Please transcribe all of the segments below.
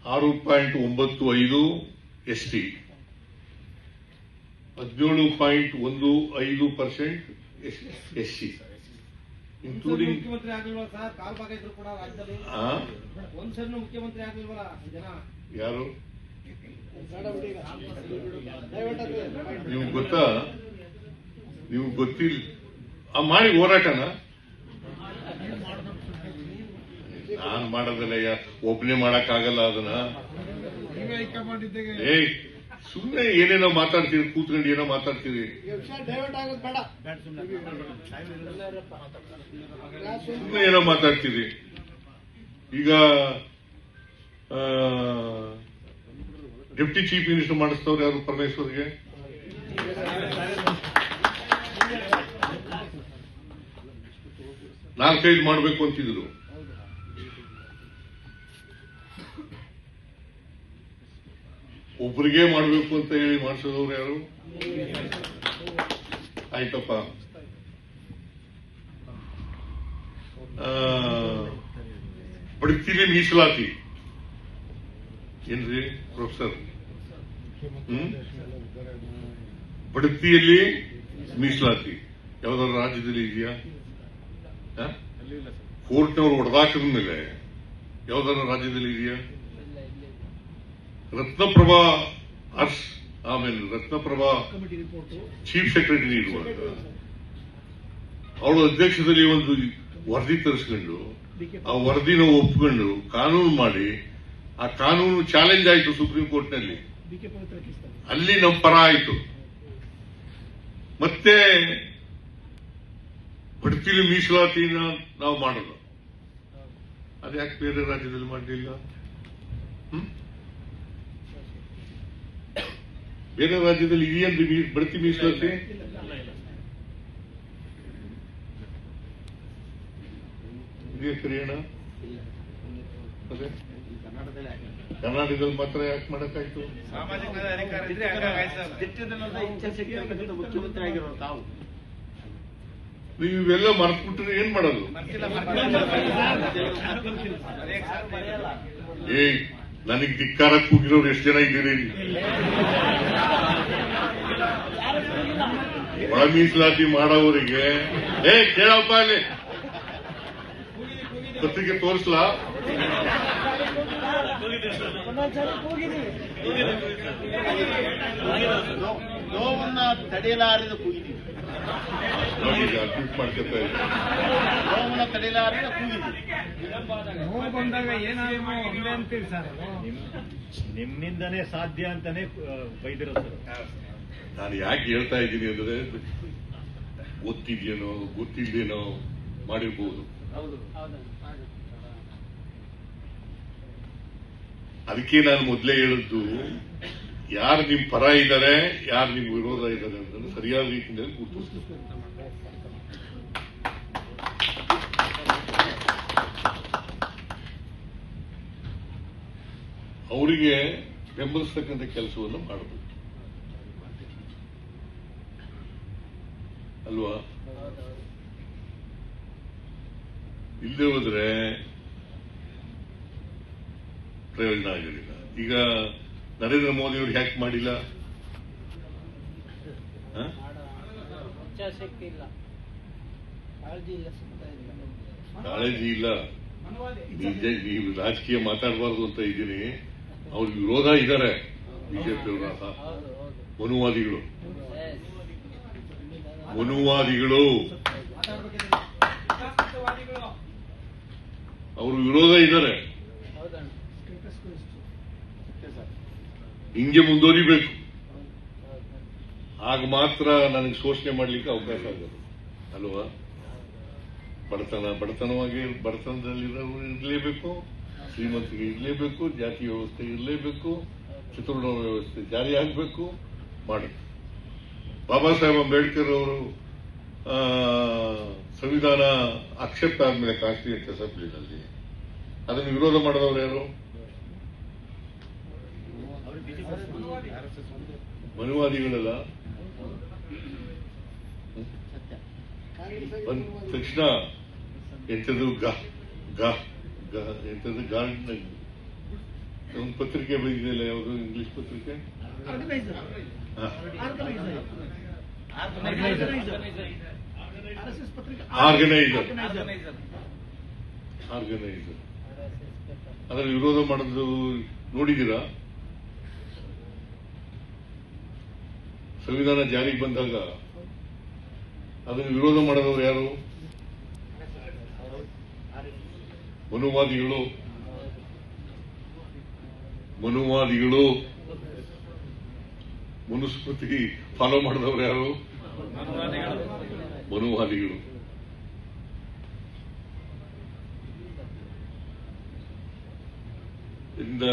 6.95 ST, 17.15% SC, including ಮುಖ್ಯಮಂತ್ರಿ ಆಗಲಿಲ್ವಾ sir? ಕಾಲ್ ಭಾಗ ಇದ್ರು ಕೂಡ ರಾಜ್ಯದಲ್ಲಿ ಒಂದ್ಸರಿ ಮುಖ್ಯಮಂತ್ರಿ ಆಗಲಿಲ್ವಲ್ಲ ಜನ? ಯಾರು ನಿಮ್ಗೆ ಗೊತ್ತಾ? ನಿಮ್ಗೆ ಗೊತ್ತಿಲ್ಲ ಮಾಡಿ ಹೋರಾಟನ ನಾನ್ ಮಾಡೋದಲ್ಲ, ಒಬ್ಬನೇ ಮಾಡಕ್ಕಾಗಲ್ಲ ಅದನ್ನ. ಸುಮ್ಮನೆ ಏನೇನೋ ಮಾತಾಡ್ತೀರಿ, ಕೂತ್ಕೊಂಡು ಏನೋ ಮಾತಾಡ್ತೀರಿ, ಸುಮ್ಮನೆ ಏನೋ ಮಾತಾಡ್ತೀರಿ. ಈಗ ಡೆಪ್ಟಿ ಚೀಫ್ ಮಿನಿಸ್ಟರ್ ಮಾಡಿಸ್ತವ್ರು ಯಾರು? ಪರಮೇಶ್ವರ್ಗೆ. ನಾಲ್ಕೈದು ಮಾಡಬೇಕು ಅಂತಿದ್ರು. ಒಬ್ಬರಿಗೆ ಮಾಡಬೇಕು ಅಂತ ಹೇಳಿ ಮಾಡಿಸೋದವ್ರು ಯಾರು? ಆಯ್ತಪ್ಪ. ಬಡ್ತಿಲಿ ಮೀಸಲಾತಿ ಏನ್ರಿ ಪ್ರೊಫೆಸರ್? ಬಡ್ತಿಯಲ್ಲಿ ಮೀಸಲಾತಿ ಯಾವ್ದಾದ್ರು ರಾಜ್ಯದಲ್ಲಿ ಇದೆಯಾ? ಕೋರ್ಟ್ನವರು ಹೊಡೆದಾಕಿದ ಮೇಲೆ ಯಾವ್ದಾದ್ರು ರಾಜ್ಯದಲ್ಲಿ ಇದೆಯಾ? ರತ್ನಪ್ರಭಾ ಆಮೇಲೆ ರತ್ನಪ್ರಭಾ ಚೀಫ್ ಸೆಕ್ರೆಟರಿ ಇರುವಾಗ ಅವಳ ಅಧ್ಯಕ್ಷದಲ್ಲಿ ಒಂದು ವರದಿ ತರಿಸ್ಕೊಂಡು ಆ ವರದಿನ ಒಪ್ಕೊಂಡು ಕಾನೂನು ಮಾಡಿ, ಆ ಕಾನೂನು ಚಾಲೆಂಜ್ ಆಯಿತು ಸುಪ್ರೀಂ ಕೋರ್ಟ್ನಲ್ಲಿ. ಅಲ್ಲಿ ನಮ್ಮ ಪರ ಆಯಿತು. ಮತ್ತೆ ಬಡ್ತಿಲಿ ಮೀಸಲಾತಿನ ನಾವು ಮಾಡೋದು, ಅದ್ಯಾಕೆ ಬೇರೆ ರಾಜ್ಯದಲ್ಲಿ ಮಾಡಲಿಲ್ಲ? ಬೇರೆ ರಾಜ್ಯದಲ್ಲಿ ಇದೆಯೇನ್ರಿ ಬಡ್ತಿ ಮೀಸಲಾತಿ? ಇದೆಯಾ ಕರಿಯೋಣ? ಅದೇ ಕರ್ನಾಟಕದಲ್ಲಿ ಮಾತ್ರ ಯಾಕೆ ಮಾಡಕ್ಕಾಯ್ತು? ಮುಖ್ಯಮಂತ್ರಿ ಆಗಿರೋ ತಾವು ನೀವು ಇವೆಲ್ಲ ಮರ್ತ್ಬಿಟ್ರೆ ಏನ್ ಮಾಡೋದು? ನನಗೆ ಧಿಕ್ಕಾರ ಕೂಗಿರೋರು ಎಷ್ಟು ಜನ ಇದ್ದೀರಿ? ಒಳ ಮೀಸಲಾತಿ ಮಾಡೋವರಿಗೆ ಕೇಳಪ್ಪ, ಅಲ್ಲಿ ಪತ್ರಿಕೆ ತೋರಿಸ್ಲಾ? ನೋವನ್ನ ತಡೆಯಲಾರದೆ ಕೂಗಿದೀವಿ. ಟ್ವೀಟ್ ಮಾಡ್ಕೊತಾ ಇದ್ದೀನಿ. ನೋವನ್ನ ತಡೆಯಲಾರದೆ ಕೂಗಿದೀವಿ. ನೋವು ಬಂದಾಗ ಏನಾದ್ರು ಅಂತೀರಿ ಸರ್? ನಿಮ್ಮಿಂದನೇ ಸಾಧ್ಯ ಅಂತಾನೆ ಬೈದಿರೋ ಸರ್. ನಾನು ಯಾಕೆ ಹೇಳ್ತಾ ಇದ್ದೀನಿ ಅಂದ್ರೆ, ಗೊತ್ತಿದ್ಯೇನೋ ಗೊತ್ತಿಲ್ದೇನೋ ಮಾಡಿರ್ಬೋದು. ಅದಕ್ಕೆ ನಾನು ಮೊದಲೇ ಹೇಳಿದ್ದು, ಯಾರು ನಿಮ್ ಪರ ಇದ್ದಾರೆ, ಯಾರು ನಿಮ್ ವಿರೋಧ ಇದ್ದಾರೆ ಅಂತ ಸರಿಯಾದ ರೀತಿಯಲ್ಲಿ ಗುರುತಿಸ್ಬೇಕು. ಅವರಿಗೆ ಬೆಂಬಲಿಸ್ತಕ್ಕಂಥ ಕೆಲಸವನ್ನು ಮಾಡಬೇಕು ಅಲ್ವಾ? ಇಲ್ಲದೆ ಹೋದ್ರೆ ಪ್ರಯೋಜನ ಆಗಿರಲಿಲ್ಲ. ಈಗ ನರೇಂದ್ರ ಮೋದಿ ಅವರು ಹ್ಯಾಕ್ ಮಾಡಿಲ್ಲ? ಕಾಳಜಿ ಇಲ್ಲ. ನಿಜ, ನೀವು ರಾಜಕೀಯ ಮಾತಾಡಬಾರ್ದು ಅಂತ ಇದ್ದೀನಿ. ಅವ್ರಿಗೆ ವಿರೋಧ ಇದ್ದಾರೆ ಬಿಜೆಪಿ ಅವರು, ಮನುವಾದಿಗಳು. ಅವರು ವಿರೋಧ ಇದ್ದಾರೆ. ಹಿಂಗೆ ಮುಂದುವರಿಬೇಕು, ಆಗ ಮಾತ್ರ ನನಗೆ ಶೋಷಣೆ ಮಾಡಲಿಕ್ಕೆ ಅವಕಾಶ ಆಗೋದು ಅಲ್ವಾ? ಬಡತನದಲ್ಲಿರೋರು ಇರಲೇಬೇಕು, ಶ್ರೀಮಂತಿಗೆ ಇರಲೇಬೇಕು, ಜಾತಿ ವ್ಯವಸ್ಥೆ ಇರಲೇಬೇಕು, ಚತುರ್ಣ ವ್ಯವಸ್ಥೆ ಜಾರಿ ಆಗಬೇಕು ಮಾಡಿ. ಬಾಬಾ ಸಾಹೇಬ್ ಅಂಬೇಡ್ಕರ್ ಅವರು ಸಂವಿಧಾನ ಅಕ್ಸೆಪ್ಟ್ ಆದ್ಮೇಲೆ ಕಾನ್ಸ್ಟಿಟ್ಯೂಂಟ್ ಅಸೆಂಬ್ಲಿನಲ್ಲಿ ಅದನ್ನು ವಿರೋಧ ಮಾಡಿದವರು ಯಾರು? ಮನುವಾದಿಗಳಲ್ಲ. ಬಂದ ತಕ್ಷಣ ಎಂಥದ್ದು ಎಂಥದ್ದು ಒಂದು ಪತ್ರಿಕೆ ಬಂದಿದೆಯಲ್ಲ, ಯಾವುದು ಇಂಗ್ಲಿಷ್ ಪತ್ರಿಕೆ? ಆರ್ಗನೈಸರ್. ಅದರಲ್ಲಿ ವಿರೋಧ ಮಾಡೋದು ನೋಡಿದ್ದೀರಾ? ಸಂವಿಧಾನ ಜಾರಿಗೆ ಬಂದಾಗ ಅದನ್ನು ವಿರೋಧ ಮಾಡಿದವರು ಯಾರು? ಮನುವಾದಿಗಳು. ಮನುಸ್ಮೃತಿ ಫಾಲೋ ಮಾಡಿದವರು ಯಾರು? ಮನುವಾದಿಗಳು. ಇಂದ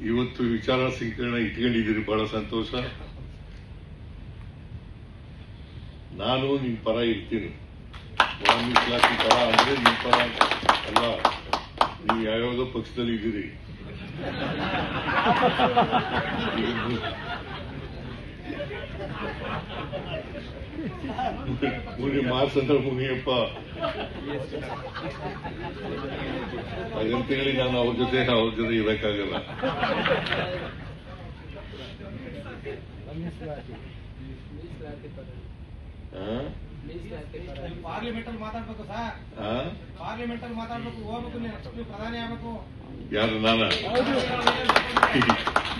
ಇವತ್ತು ವಿಚಾರ ಸಂಕಿರಣ ಇಟ್ಕೊಂಡಿದ್ದೀರಿ, ಬಹಳ ಸಂತೋಷ. ನಾನು ನಿಮ್ ಪರ ಇರ್ತೀನಿ. ಮೀಸಲಾತಿ ಪರ ಅಂದ್ರೆ ನಿಮ್ ಪರ ಅಲ್ಲ, ನೀವು ಯಾವ್ಯಾವುದೋ ಪಕ್ಷದಲ್ಲಿ ಇದ್ದೀರಿ. ಮಾರ್ಸ್ ಅಂದ್ರೆ ಮುನಿಯಪ್ಪ ಹಾಗಂತ ಹೇಳಿ ನಾನು ಅವ್ರ ಜೊತೆ ಇರಕ್ಕಾಗಲ್ಲ. ಪಾರ್ಲಿಮೆಂಟ್ ಅಲ್ಲಿ ಮಾತಾಡ್ಬೇಕು ಸರ್, ಪಾರ್ಲಿಮೆಂಟ್ ಅಲ್ಲಿ ಮಾತಾಡ್ಬೇಕು, ಹೋಗ್ಬೇಕು, ನೀವು ಪ್ರಧಾನಿ ಆಗ್ಬೇಕು. ಯಾರು?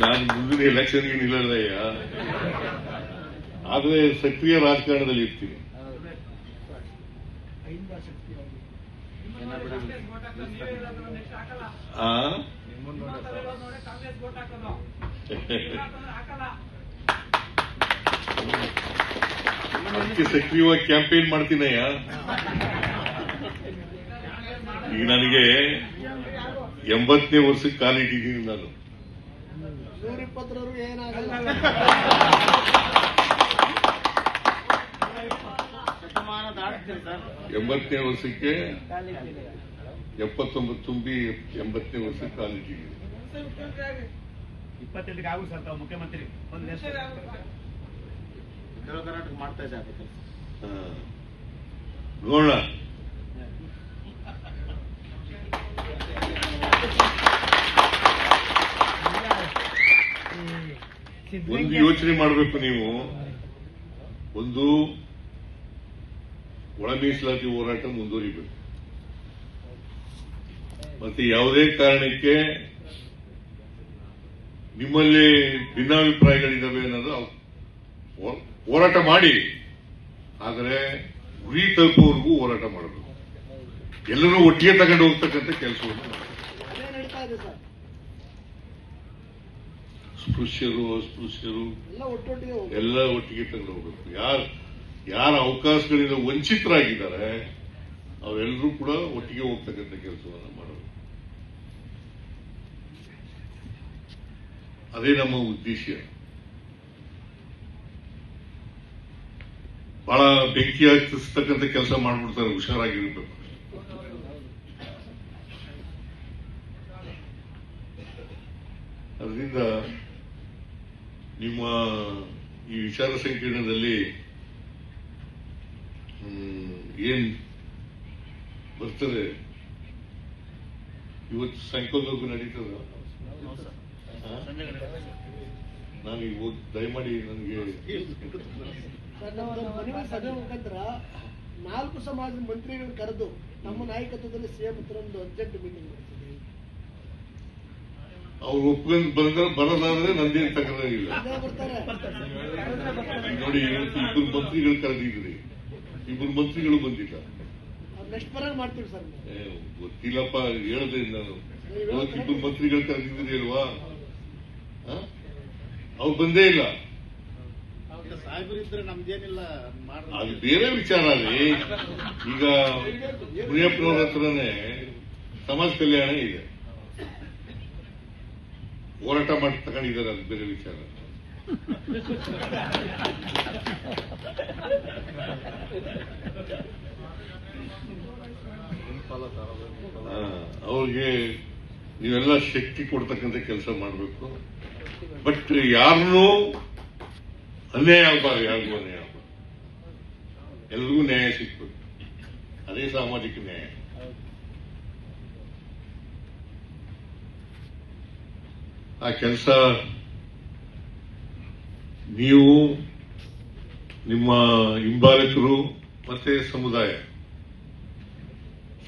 ನಾನು ಮುಂದಿನ ಎಲೆಕ್ಷನ್ಗೆ ನಿಲ್ಲಲ್ಲಯ್ಯ, ಆದ್ರೆ ಸಕ್ರಿಯ ರಾಜಕಾರಣದಲ್ಲಿ ಇರ್ತೀನಿ. ಅದಕ್ಕೆ ಸಕ್ರಿಯವಾಗಿ ಕ್ಯಾಂಪೇನ್ ಮಾಡ್ತೀನಯ್ಯ. ಈಗ ನನಗೆ 80ನೇ ವರ್ಷಕ್ಕೆ ಕಾಲಿಟ್ಟಿದ್ದೀನಿ ನಾನು. 120 ಏನಾಗಲ್ಲ. 80ನೇ ವರ್ಷಕ್ಕೆ 79 ತುಂಬಿ 80ನೇ ವರ್ಷಕ್ಕೆ ಕಾಲಿಟ್ಟಿದ್ದೀನಿ. 28ಕ್ಕೆ ಆಗುತ್ತೆ ಸರ್ ತಾವು ಮುಖ್ಯಮಂತ್ರಿ. ಉತ್ತರ ಕರ್ನಾಟಕ ಮಾಡ್ತಾ ಇದ್ದಾರೆ ನೋಡೋಣ. ಒಂದು ಯೋಚನೆ ಮಾಡಬೇಕು ನೀವು. ಒಂದು, ಒಳ ಮೀಸಲಾತಿ ಹೋರಾಟ ಮುಂದುವರಿಬೇಕು. ಮತ್ತೆ ಯಾವುದೇ ಕಾರಣಕ್ಕೆ ನಿಮ್ಮಲ್ಲಿ ಭಿನ್ನಾಭಿಪ್ರಾಯಗಳಿದ್ದಾವೆ ಅನ್ನೋದು ಹೋರಾಟ ಮಾಡಿ, ಆದರೆ ಗುರಿ ತಲುಪುವವರೆಗೂ ಹೋರಾಟ ಮಾಡಬೇಕು. ಎಲ್ಲರೂ ಒಟ್ಟಿಗೆ ತಗೊಂಡು ಹೋಗ್ತಕ್ಕಂಥ ಕೆಲಸವನ್ನು ಸ್ಪೃಶ್ಯರು ಅಸ್ಪೃಶ್ಯರು ಎಲ್ಲ ಒಟ್ಟಿಗೆ ತಗೊಂಡು ಹೋಗ್ಬೇಕು. ಯಾರ ಅವಕಾಶಗಳಿಂದ ವಂಚಿತರಾಗಿದ್ದಾರೆ ಅವರೆಲ್ಲರೂ ಕೂಡ ಒಟ್ಟಿಗೆ ಹೋಗ್ತಕ್ಕಂಥ ಕೆಲಸವನ್ನು ಮಾಡಬೇಕು. ಅದೇ ನಮ್ಮ ಉದ್ದೇಶ. ಬಹಳ ಬೆಂಕಿ ಹಚ್ಚಿಸ್ತಕ್ಕಂಥ ಕೆಲಸ ಮಾಡ್ಬಿಡ್ತಾರೆ, ಹುಷಾರಾಗಿರ್ಬೇಕು. ಅದರಿಂದ ನಿಮ್ಮ ಈ ವಿಚಾರ ಸಂಕಿರಣದಲ್ಲಿ ಏನ್ ಬರ್ತದೆ ಇವತ್ತು ಸಾಯಂಕಾಲದವರೆಗೂ ನಡೀತದ? ನಾನು ಈಗ ದಯಮಾಡಿ ನನಗೆ ಮನವಿ ಸಭೆ ಮುಖಾಂತರ 4 ಸಮಾಜದ ಮಂತ್ರಿಗಳನ್ನು ಕರೆದು ನಮ್ಮ ನಾಯಕತ್ವದಲ್ಲಿ ಸಿಎಂ ಹತ್ರ ಒಂದು ಅರ್ಜೆಂಟ್ ಮೀಟಿಂಗ್ ಮಾಡ್ತೀವಿ. ಅವ್ರು ಒಪ್ಕೊಂಡು ಬರೋದಾದ್ರೆ ನಂದೇನು ತಕರಾರಿಲ್ಲ. ನೋಡಿ, ಇವತ್ತು 2 ಮಂತ್ರಿಗಳು ಕರೆದಿದ್ರಿ, 2 ಮಂತ್ರಿಗಳು ಬಂದಿಲ್ಲ. ನೆಕ್ಸ್ಟ್ ಬರಾಗ ಮಾಡ್ತೀವಿ ಸರ್. ಗೊತ್ತಿಲ್ಲಪ್ಪ, ಹೇಳಿದೆ ನಾನು. ಇವತ್ತು 2 ಮಂತ್ರಿಗಳು ಕರೆದಿದ್ರಿ ಅಲ್ವಾ? ಅವ್ರು ಬಂದೇ ಇಲ್ಲ. ಸಾಹೇಬರಿದ್ರೆ ನಮ್ದೇನಿಲ್ಲ, ಅದು ಬೇರೆ ವಿಚಾರ. ಅಲ್ಲಿ ಈಗ ಮುನಿಯಪ್ಪನವ್ರ ಹತ್ರನೇ ಸಮಾಜ ಕಲ್ಯಾಣ ಇದೆ, ಹೋರಾಟ ಮಾಡಿ ತಗೊಂಡಿದ್ದಾರೆ, ಅದು ಬೇರೆ ವಿಚಾರ. ಅವ್ರಿಗೆ ನೀವೆಲ್ಲ ಶಕ್ತಿ ಕೊಡ್ತಕ್ಕಂಥ ಕೆಲಸ ಮಾಡಬೇಕು. ಬಟ್ ಯಾರನ್ನೂ ಅನ್ಯಾಯ ಆಗಬಾರ್ದು, ಯಾರಿಗೂ ಅನ್ಯಾಯ ಆಗಬಾರ್ದು, ಎಲ್ರಿಗೂ ನ್ಯಾಯ ಸಿಗ್ಬೇಕು. ಅದೇ ಸಾಮಾಜಿಕ ನ್ಯಾಯ. ಆ ಕೆಲಸ ನೀವು ನಿಮ್ಮ ಹಿಂಬಾಲಕರು ಮತ್ತೆ ಸಮುದಾಯ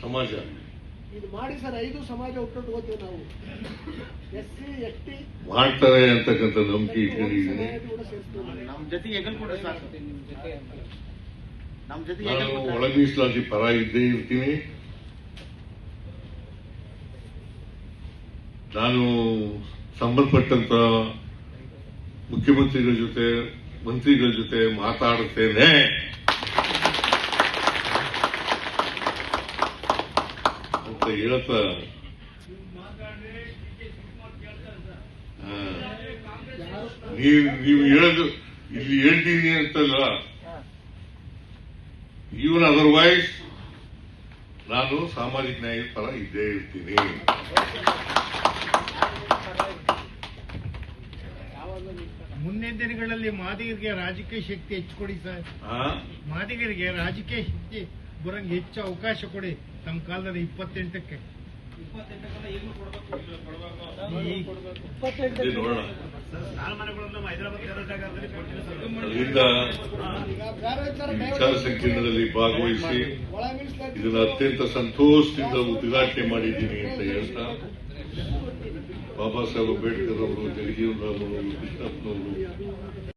ಸಮಾಜ ಇದು ಮಾಡಿ ಸರ್ 5 ಸಮಾಜ ಒಟ್ಟೊಟ್ಟು ಹೋಗ್ತೀವಿ ನಾವು. SC ST ಮಾಡ್ತಾರೆ ಅಂತಕ್ಕಂಥ ನಂಬಿಕೆ ಇಟ್ಕೊಂಡಿದ್ದೀನಿ. ಕೂಡ ಸೇರಿಸ್ತೀವಿ. ನಮ್ ಜೊತೆಗೆ ಹೆಗಲ್ ಕೊಡ್ರಿ ಸಾಕು. ನಮ್ ಜೊತೆಗೆ ನಾನು ಹೆಗಲ್ ಕೊಟ್ರೆ ಒಳ ಮೀಸಲಾತಿ ಪರ ಇದ್ದೇ ಇರ್ತೀನಿ. ನಾನು ಸಂಬಂಧಪಟ್ಟಂತ ಮುಖ್ಯಮಂತ್ರಿಗಳ ಜೊತೆ ಮಂತ್ರಿಗಳ ಜೊತೆ ಮಾತಾಡುತ್ತೇನೆ. ಅಂತ ಹೇಳ್ತಾ ನೀವು ಹೇಳೋದು ಇಲ್ಲಿ ಹೇಳ್ತೀನಿ ಅಂತಲ್ಲ, ಈವನ್ ಅದರ್ವೈಸ್ ನಾನು ಸಾಮಾಜಿಕ ನ್ಯಾಯದ ಪರ ಇದ್ದೇ ಇರ್ತೀನಿ. ಮುಂದಿನ ದಿನಗಳಲ್ಲಿ ಮಾದಿಗರಿಗೆ ರಾಜಕೀಯ ಶಕ್ತಿ ಹೆಚ್ಚು ಕೊಡಿ ಸರ್. ಮಾದಿಗರಿಗೆ ರಾಜಕೀಯ ಶಕ್ತಿ ಬರಂಗೆ ಹೆಚ್ಚು ಅವಕಾಶ ಕೊಡಿ. ತಮ್ಮ ಕಾಲದಲ್ಲಿ 28ಕ್ಕೆ ನೋಡೋಣ. ಸ್ಥಾನಮಾನಗಳನ್ನು ಹೈದರಾಬಾದ್ ಕರ್ನಾಟಕದಲ್ಲಿ ಕೊಟ್ಟಿಲ್ಲ ಸರ್. ಅದರಿಂದ ಈ ವಿಚಾರ ಸಂಕಿರಣದಲ್ಲಿ ಭಾಗವಹಿಸಿ ಒಳ ಮೀಸಲಾತಿ ಇದನ್ನ ಅತ್ಯಂತ ಸಂತೋಷದಿಂದ ಉದ್ಘಾಟನೆ ಮಾಡಿದ್ದೀನಿ ಅಂತ ಹೇಳ್ತಾ, ಬಾಬಾ ಸಾಹೇಬ್ ಅಂಬೇಡ್ಕರ್ ಅವರು, ಜಗಜೀವನ್ ರಾಮ್ ಅವರು, ಕೃಷ್ಣಪ್ಪನವರು